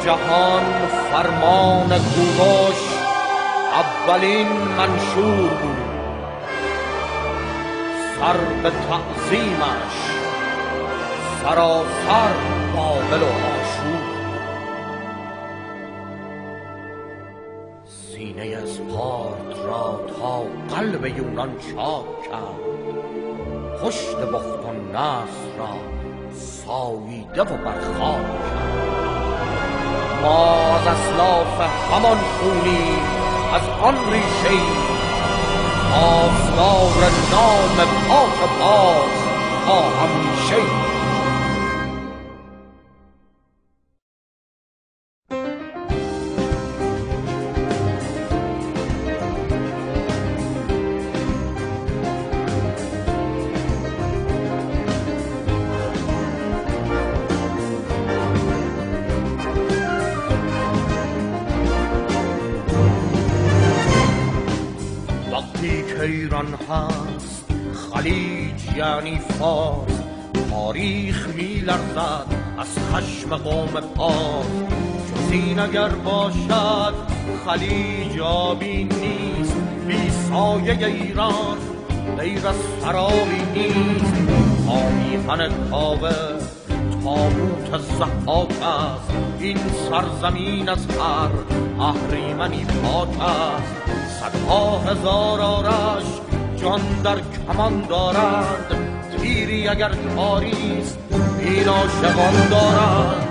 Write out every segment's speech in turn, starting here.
جهان فرمان کوروش اولین منشور بود. سر به تعظیمش سراسر بابل و آشور. سینه اسپارت را تا قلب یونان چاک کرد. پشت بخت و نصر را ساییده و برخاک کرد. ما از اسلاف همان خونی از آن ریشه آستار نام پاک باز تا همیشه. وقتی که ایران هست خلیج یعنی فارس، تاریخ می لرزد از خشم قوم پارس. جز این اگر باشد خلیج آبی نیست، بی سایه ایران غیر از سرابی نیست. تا میهن کاوه تابوت ضحاک است، این سرزمین از هر اهریمنی پاک است. صدها هزار آرش جان در کمان دارند، تیری اگر کاریست این عاشقان دارند.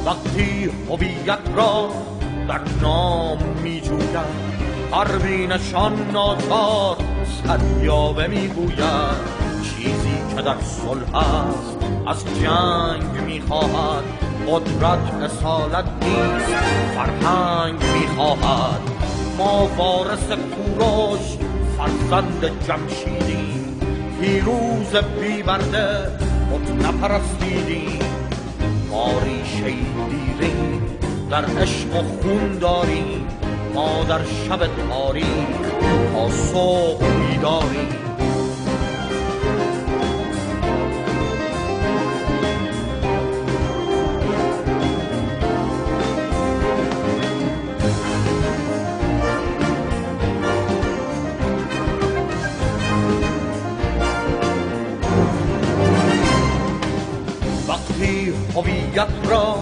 وقتی هویت را در نام می جوید، پروینشان ناچار سریابه می گوید. چیزی که در صلح است از جنگ می خواهد، قدرت اصالت نیست فرهنگ می خواهد. ما وارث کوروش فرزند جمشیدیم، پیروز بی‌برده بت نپرستیدیم. ما ریشه دیریم در عشق و خون داریم، ما در شب تاریک تا صبح بیداریم. وقتی هویت را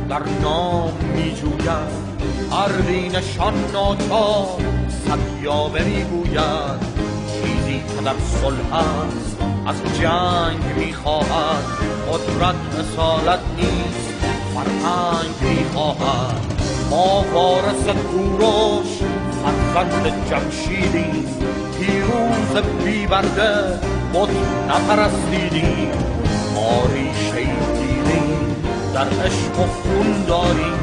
در نام می جوید، پروینشان ناچار سریابه می گوید. چیزی که در صلح است از جنگ می خواهد، قدرت اصالت نیست فرهنگ می خواهد. ما وارث کوروش فرزند جمشیدیم، پیروز بی‌برده بت نپرستیدیم. ما ریشه دیریم در عشق و خون داریم،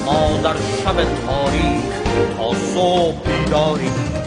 ما در شب تاریک تا صبح بیداریم.